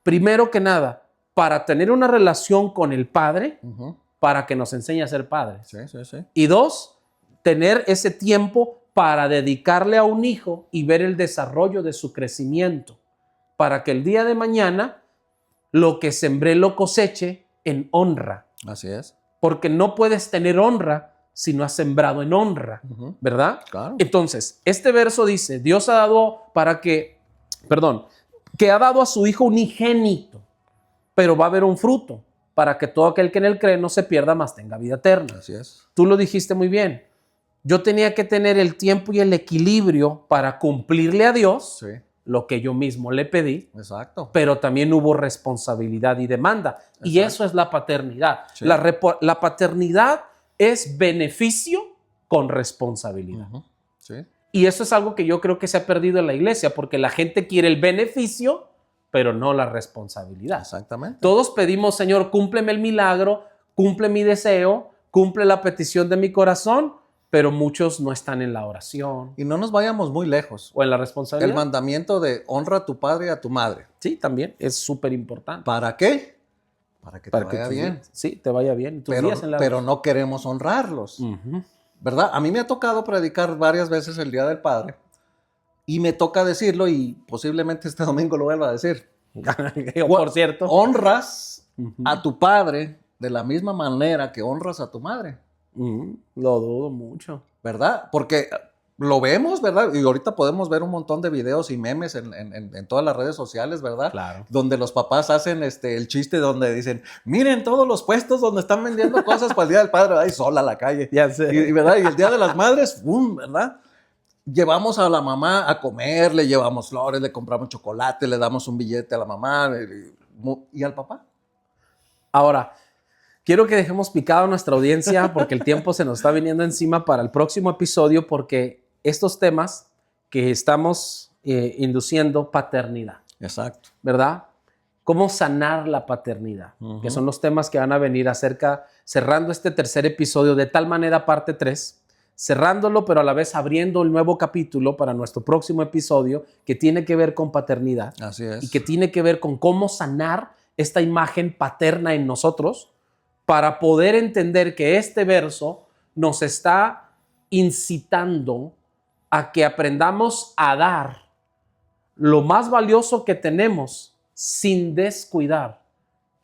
primero que nada, para tener una relación con el padre, para que nos enseñe a ser padres. Sí, sí, sí. Y 2, tener ese tiempo para dedicarle a un hijo y ver el desarrollo de su crecimiento, para que el día de mañana lo que sembré lo coseche en honra. Así es. Porque no puedes tener honra si no has sembrado en honra, ¿verdad? Claro. Entonces, este verso dice, Dios ha dado que ha dado a su hijo unigénito, pero va a haber un fruto para que todo aquel que en él cree no se pierda, mas tenga vida eterna. Así es. Tú lo dijiste muy bien. Yo tenía que tener el tiempo y el equilibrio para cumplirle a Dios lo que yo mismo le pedí. Exacto. Pero también hubo responsabilidad y demanda. Exacto. Y eso es la paternidad. Sí. La paternidad es beneficio con responsabilidad. Sí. Y eso es algo que yo creo que se ha perdido en la iglesia, porque la gente quiere el beneficio, pero no la responsabilidad. Exactamente. Todos pedimos, Señor, cúmpleme el milagro, cumple mi deseo, cumple la petición de mi corazón, pero muchos no están en la oración. Y no nos vayamos muy lejos. O en la responsabilidad. El mandamiento de honra a tu padre y a tu madre. Sí, también es súper importante. ¿Para qué? Para que te vaya bien. Sí, te vaya bien. Pero no queremos honrarlos. ¿Verdad? A mí me ha tocado predicar varias veces el Día del Padre y me toca decirlo y posiblemente este domingo lo vuelva a decir. Por cierto. Honras a tu padre de la misma manera que honras a tu madre. Lo dudo mucho. ¿Verdad? Porque lo vemos, ¿verdad? Y ahorita podemos ver un montón de videos y memes en todas las redes sociales, ¿verdad? Claro. Donde los papás hacen el chiste donde dicen, miren todos los puestos donde están vendiendo cosas para el Día del Padre, ahí sola a la calle. Ya sé. ¿Verdad? Y el Día de las Madres, ¡bum! ¿Verdad? Llevamos a la mamá a comer, le llevamos flores, le compramos chocolate, le damos un billete a la mamá y al papá. Ahora, quiero que dejemos picada a nuestra audiencia porque el tiempo se nos está viniendo encima para el próximo episodio, porque estos temas que estamos induciendo, paternidad. Exacto. ¿Verdad? Cómo sanar la paternidad, que son los temas que van a venir cerrando este tercer episodio, de tal manera parte 3, cerrándolo, pero a la vez abriendo el nuevo capítulo para nuestro próximo episodio que tiene que ver con paternidad. Así es. Y que tiene que ver con cómo sanar esta imagen paterna en nosotros para poder entender que este verso nos está incitando a que aprendamos a dar lo más valioso que tenemos sin descuidar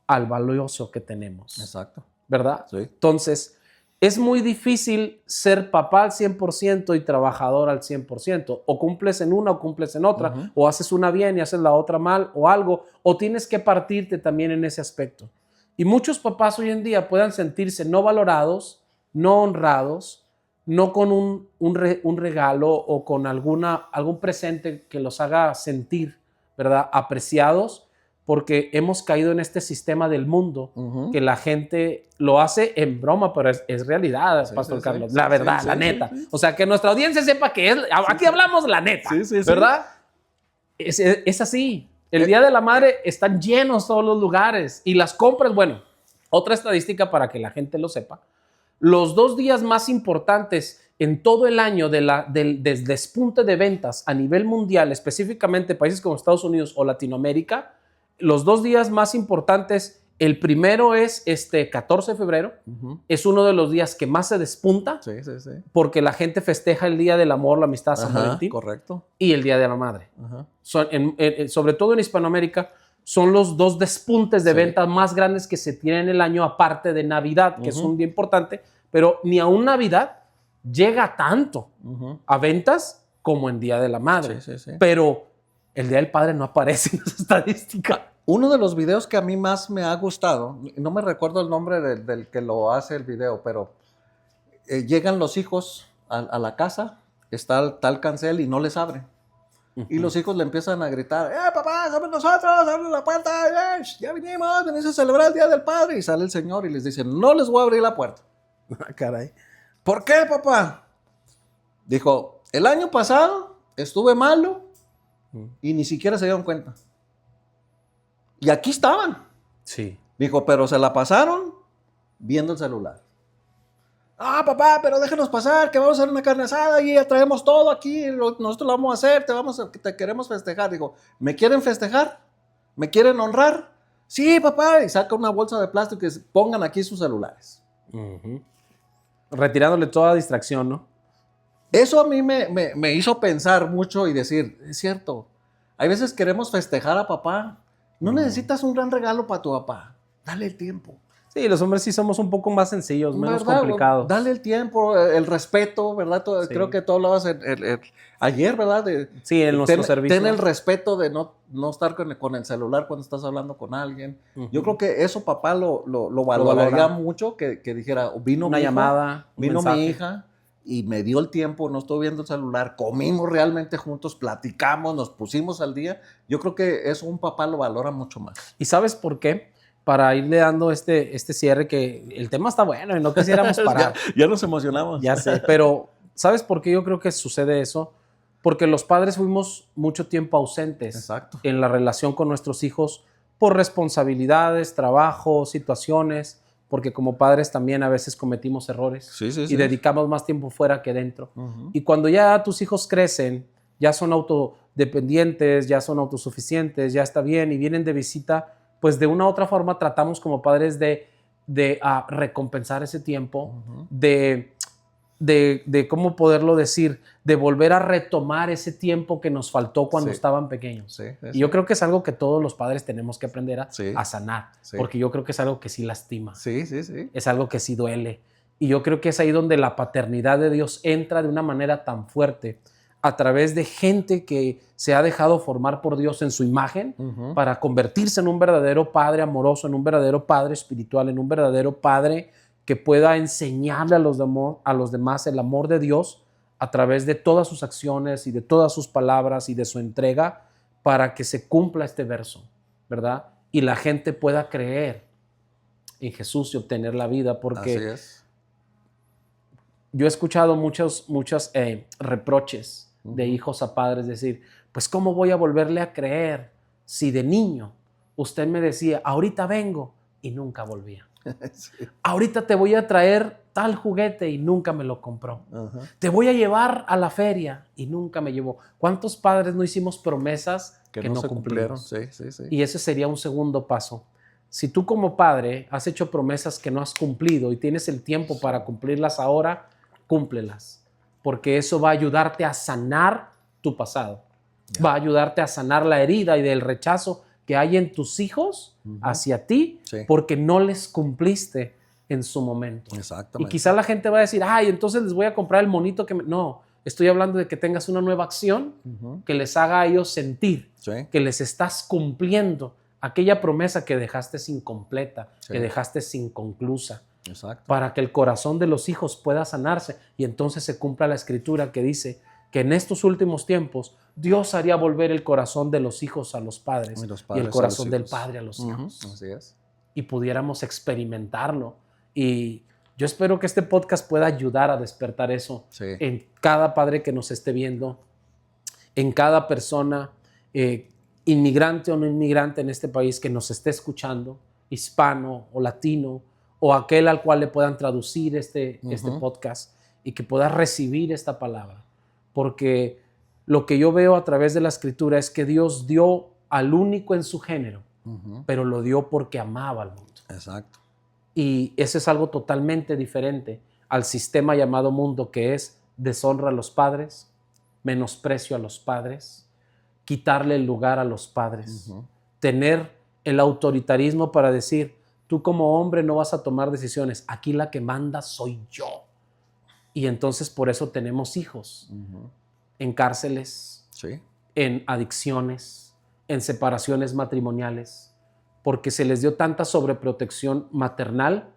al valioso que tenemos. Exacto. ¿Verdad? Sí. Entonces, es muy difícil ser papá al 100% y trabajador al 100%. O cumples en una o cumples en otra, o haces una bien y haces la otra mal o algo, o tienes que partirte también en ese aspecto. Y muchos papás hoy en día puedan sentirse no valorados, no honrados, no con un regalo o con algún presente que los haga sentir, ¿verdad?, apreciados, porque hemos caído en este sistema del mundo que la gente lo hace en broma, pero es realidad, Sí, Pastor sí, Carlos, sí, la sí, verdad, sí, la sí, neta. sí, sí. O sea, que nuestra audiencia sepa que aquí hablamos la neta, Sí, sí, sí. ¿verdad? Es así. El Día de la Madre están llenos todos los lugares y las compras, bueno, otra estadística para que la gente lo sepa. Los 2 días más importantes en todo el año del despunte de ventas a nivel mundial, específicamente países como Estados Unidos o Latinoamérica, los 2 días más importantes, el primero es 14 de febrero, es uno de los días que más se despunta Sí, sí, sí. porque la gente festeja el Día del Amor, la Amistad, San Valentín Correcto. y el Día de la Madre. Ajá. Sobre todo en Hispanoamérica, son los 2 despuntes de ventas más grandes que se tienen en el año, aparte de Navidad, que es un día importante, pero ni aún Navidad llega tanto a ventas como en Día de la Madre. Sí, sí, sí. Pero el Día del Padre no aparece en esa estadística. Uno de los videos que a mí más me ha gustado, no me recuerdo el nombre del que lo hace el video, pero llegan los hijos a la casa, está el tal cancel y no les abre. Y los hijos le empiezan a gritar, papá, somos nosotros, abre la puerta, ya venimos a celebrar el Día del Padre. Y sale el señor y les dice, no les voy a abrir la puerta. Caray. ¿Por qué, papá? Dijo, el año pasado estuve malo y ni siquiera se dieron cuenta. Y aquí estaban. Sí. Dijo, pero se la pasaron viendo el celular. Ah, papá, pero déjenos pasar, que vamos a hacer una carne asada y ya traemos todo aquí, nosotros lo vamos a hacer, te queremos festejar. Digo, ¿me quieren festejar? ¿Me quieren honrar? Sí, papá, y saca una bolsa de plástico y pongan aquí sus celulares. Retirándole toda distracción, ¿no? Eso a mí me hizo pensar mucho y decir, es cierto, hay veces queremos festejar a papá, no necesitas un gran regalo para tu papá, dale el tiempo. Sí, los hombres sí somos un poco más sencillos, menos ¿Verdad? complicados. Dale el tiempo, el respeto, ¿verdad? Sí. Creo que tú hablabas ayer, ¿verdad? Sí, en nuestro servicio. Ten el respeto de no estar con el celular cuando estás hablando con alguien. Yo creo que eso papá lo valoraría mucho, que dijera, vino una mi llamada, hijo, vino mi hija y me dio el tiempo, no estoy viendo el celular, comimos realmente juntos, platicamos, nos pusimos al día. Yo creo que eso un papá lo valora mucho más. ¿Y sabes por qué? Para irle dando este cierre, que el tema está bueno y no quisiéramos parar. ya nos emocionamos. Ya sé, pero ¿sabes por qué yo creo que sucede eso? Porque los padres fuimos mucho tiempo ausentes en la relación con nuestros hijos por responsabilidades, trabajo, situaciones, porque como padres también a veces cometimos errores y dedicamos más tiempo fuera que dentro. Y cuando ya tus hijos crecen, ya son autodependientes, ya son autosuficientes, ya está bien y vienen de visita, pues de una u otra forma tratamos como padres de recompensar ese tiempo, de cómo poderlo decir, de volver a retomar ese tiempo que nos faltó cuando estaban pequeños. Y yo creo que es algo que todos los padres tenemos que aprender a sanar, porque yo creo que es algo que sí lastima. Es algo que sí duele. Y yo creo que es ahí donde la paternidad de Dios entra de una manera tan fuerte, a través de gente que se ha dejado formar por Dios en su imagen para convertirse en un verdadero padre amoroso, en un verdadero padre espiritual, en un verdadero padre que pueda enseñarle a los demás el amor de Dios a través de todas sus acciones y de todas sus palabras y de su entrega, para que se cumpla este verso, ¿verdad? Y la gente pueda creer en Jesús y obtener la vida, porque así es. Yo he escuchado muchos reproches de hijos a padres, decir, pues ¿cómo voy a volverle a creer si de niño usted me decía, ahorita vengo y nunca volvía? Ahorita te voy a traer tal juguete y nunca me lo compró. Te voy a llevar a la feria y nunca me llevó. ¿Cuántos padres no hicimos promesas que no cumplieron? Y ese sería un segundo paso. Si tú como padre has hecho promesas que no has cumplido y tienes el tiempo para cumplirlas ahora, cúmplelas, porque eso va a ayudarte a sanar tu pasado. Va a ayudarte a sanar la herida y del rechazo que hay en tus hijos hacia ti, porque no les cumpliste en su momento. Exactamente. Y quizá la gente va a decir, ay, entonces les voy a comprar el monito que No, estoy hablando de que tengas una nueva acción que les haga a ellos sentir que les estás cumpliendo aquella promesa que dejaste incompleta, que dejaste inconclusa. Para que el corazón de los hijos pueda sanarse y entonces se cumpla la escritura que dice que en estos últimos tiempos Dios haría volver el corazón de los hijos a los padres y el corazón del padre a los hijos. Así es. Y pudiéramos experimentarlo. Y yo espero que este podcast pueda ayudar a despertar eso en cada padre que nos esté viendo, en cada persona, inmigrante o no inmigrante en este país que nos esté escuchando, hispano o latino, o aquel al cual le puedan traducir este podcast y que pueda recibir esta palabra. Porque lo que yo veo a través de la Escritura es que Dios dio al único en su género, pero lo dio porque amaba al mundo. Exacto. Y eso es algo totalmente diferente al sistema llamado mundo, que es deshonra a los padres, menosprecio a los padres, quitarle el lugar a los padres, tener el autoritarismo para decir, tú como hombre no vas a tomar decisiones, aquí la que manda soy yo. Y entonces por eso tenemos hijos en cárceles, en adicciones, en separaciones matrimoniales, porque se les dio tanta sobreprotección maternal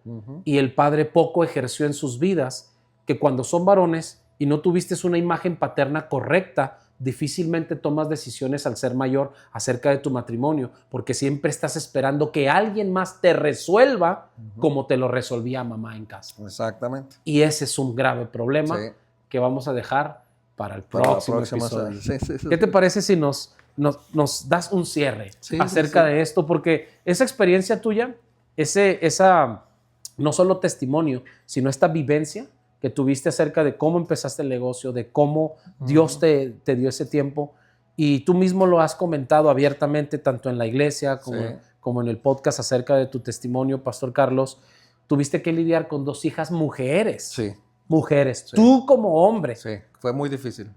y el padre poco ejerció en sus vidas, que cuando son varones y no tuviste una imagen paterna correcta, difícilmente tomas decisiones al ser mayor acerca de tu matrimonio, porque siempre estás esperando que alguien más te resuelva como te lo resolvía mamá en casa. Exactamente. Y ese es un grave problema que vamos a dejar para el próximo episodio. ¿Qué te parece si nos das un cierre acerca de esto? Porque esa experiencia tuya, esa no solo testimonio, sino esta vivencia que tuviste acerca de cómo empezaste el negocio, de cómo Dios te dio ese tiempo, y tú mismo lo has comentado abiertamente, tanto en la iglesia como en el podcast acerca de tu testimonio, Pastor Carlos. Tuviste que lidiar con 2 hijas mujeres. Sí. Mujeres. Sí. Tú como hombre. Sí, fue muy difícil.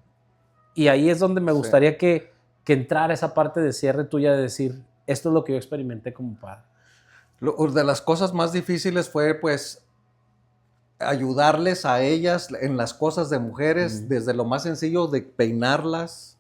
Y ahí es donde me gustaría que entrara esa parte de cierre tuya de decir, esto es lo que yo experimenté como padre. De las cosas más difíciles fue, pues, ayudarles a ellas en las cosas de mujeres, desde lo más sencillo de peinarlas,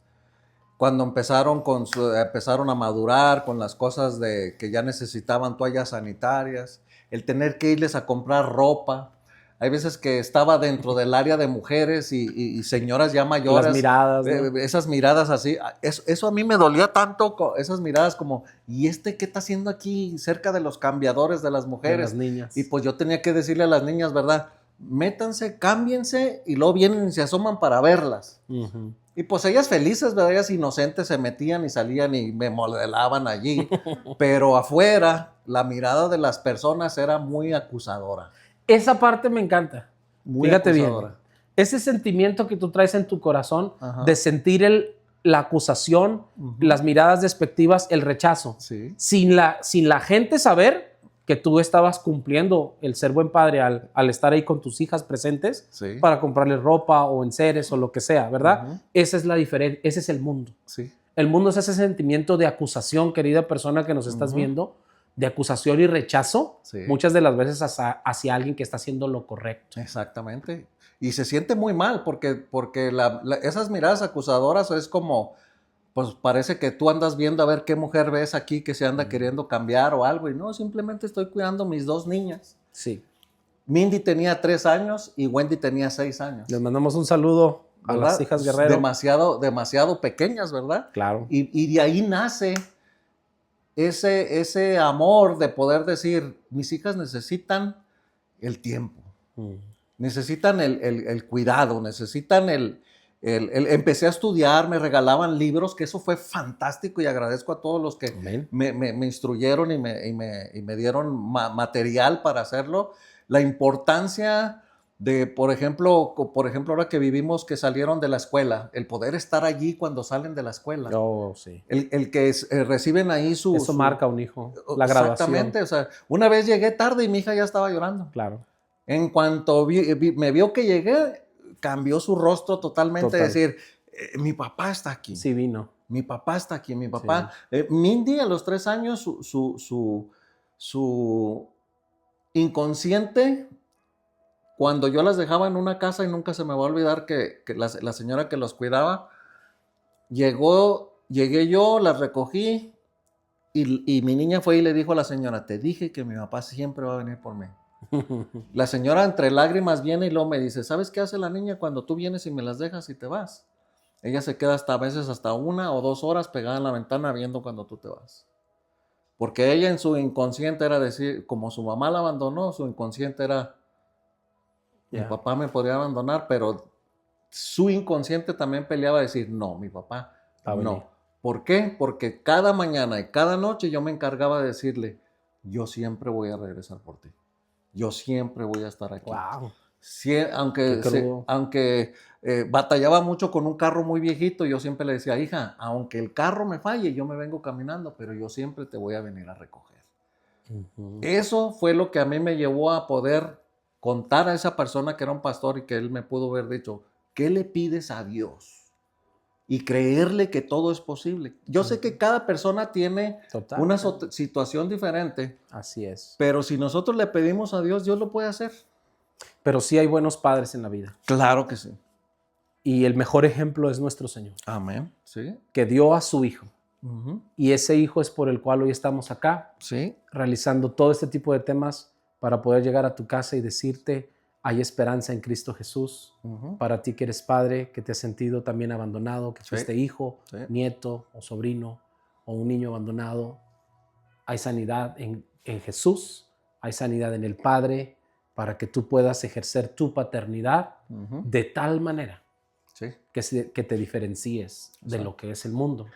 cuando empezaron a madurar con las cosas de que ya necesitaban toallas sanitarias, el tener que irles a comprar ropa. Hay veces que estaba dentro del área de mujeres y señoras ya mayores. Las miradas, ¿no? Esas miradas así. Eso a mí me dolía tanto, esas miradas como, ¿y qué está haciendo aquí cerca de los cambiadores de las mujeres? De las niñas. Y pues yo tenía que decirle a las niñas, ¿verdad? Métanse, cámbiense y luego vienen y se asoman para verlas. Y pues ellas felices, ¿verdad? Ellas inocentes se metían y salían y me modelaban allí. Pero afuera, la mirada de las personas era muy acusadora. Esa parte me encanta. Muy Fíjate acusadora. bien. Ese sentimiento que tú traes en tu corazón de sentir la acusación, las miradas despectivas, el rechazo. Sí. Sin la gente saber que tú estabas cumpliendo el ser buen padre al estar ahí con tus hijas presentes para comprarles ropa o enseres o lo que sea, ¿verdad? Esa es la diferencia, ese es el mundo. Sí. El mundo es ese sentimiento de acusación, querida persona que nos estás viendo, de acusación y rechazo, muchas de las veces hacia alguien que está haciendo lo correcto. Exactamente. Y se siente muy mal porque esas miradas acusadoras es como, pues parece que tú andas viendo a ver qué mujer ves aquí que se anda queriendo cambiar o algo. Y no, simplemente estoy cuidando mis 2 niñas. Sí. Mindy tenía 3 años y Wendy tenía 6 años. Les mandamos un saludo a las hijas Guerrero. Demasiado pequeñas, ¿verdad? Claro. Y de ahí nace ese amor de poder decir, mis hijas necesitan el tiempo, necesitan el cuidado, necesitan empecé a estudiar, me regalaban libros, que eso fue fantástico y agradezco a todos los que me instruyeron y me dieron material para hacerlo. La importancia de, por ejemplo, ahora que vivimos, que salieron de la escuela, el poder estar allí cuando salen de la escuela. Oh, sí. El que reciben ahí Eso marca un hijo, la graduación. Exactamente, o sea, una vez llegué tarde y mi hija ya estaba llorando. Claro. En cuanto me vio que llegué, cambió su rostro totalmente, decir, mi papá está aquí. Sí, vino. Mi papá está aquí, mi papá. Sí. Mindy a los 3 años, su inconsciente, cuando yo las dejaba en una casa, y nunca se me va a olvidar que la señora que los cuidaba, llegué yo, las recogí, y mi niña fue y le dijo a la señora, te dije que mi papá siempre va a venir por mí. La señora entre lágrimas viene y luego me dice, ¿sabes qué hace la niña cuando tú vienes y me las dejas y te vas? Ella se queda hasta a veces hasta 1 o 2 horas pegada en la ventana viendo cuando tú te vas. Porque ella en su inconsciente era decir, como su mamá la abandonó, su inconsciente era, mi papá me podría abandonar, pero su inconsciente también peleaba a decir, no, mi papá, no. ¿Por qué? Porque cada mañana y cada noche yo me encargaba de decirle, yo siempre voy a regresar por ti. Yo siempre voy a estar aquí. Wow. Sí, aunque batallaba mucho con un carro muy viejito, yo siempre le decía, hija, aunque el carro me falle, yo me vengo caminando, pero yo siempre te voy a venir a recoger. Eso fue lo que a mí me llevó a poder contar a esa persona que era un pastor y que él me pudo haber dicho, ¿qué le pides a Dios? Y creerle que todo es posible. Yo sé que cada persona tiene una situación diferente. Así es. Pero si nosotros le pedimos a Dios, Dios lo puede hacer. Pero sí hay buenos padres en la vida. Claro que sí. Y el mejor ejemplo es nuestro Señor. Amén. Sí. Que dio a su Hijo. Y ese Hijo es por el cual hoy estamos acá. Sí. Realizando todo este tipo de temas para poder llegar a tu casa y decirte, hay esperanza en Cristo Jesús. Para ti que eres padre, que te has sentido también abandonado, que fuiste hijo, nieto o sobrino o un niño abandonado. Hay sanidad en Jesús, hay sanidad en el Padre, para que tú puedas ejercer tu paternidad de tal manera que te diferencies de lo que es el mundo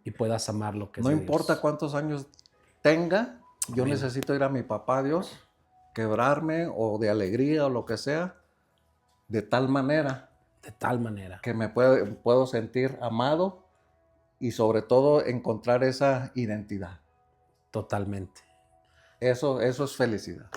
y puedas amar lo que es de Dios. No importa cuántos años tenga, yo necesito ir a mi papá Dios, quebrarme o de alegría o lo que sea, de tal manera que me puedo sentir amado y sobre todo encontrar esa identidad. Totalmente. Eso es felicidad.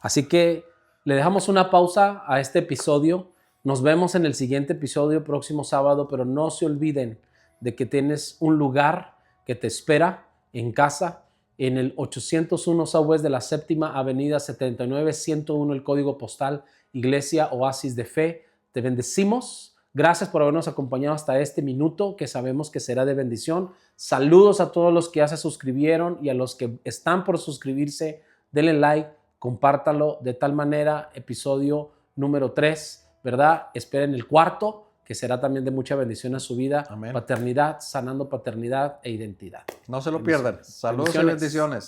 Así que le dejamos una pausa a este episodio. Nos vemos en el siguiente episodio próximo sábado, pero no se olviden de que tienes un lugar que te espera en casa, en el 801 Southwest de la 7ª Avenida 79101, el código postal, Iglesia Oasis de Fe. Te bendecimos. Gracias por habernos acompañado hasta este minuto, que sabemos que será de bendición. Saludos a todos los que ya se suscribieron y a los que están por suscribirse. Denle like, compártalo de tal manera. Episodio número 3, ¿verdad? Esperen el 4, que será también de mucha bendición a su vida. Amén. Paternidad, sanando paternidad e identidad. No se lo pierdan. Saludos y bendiciones.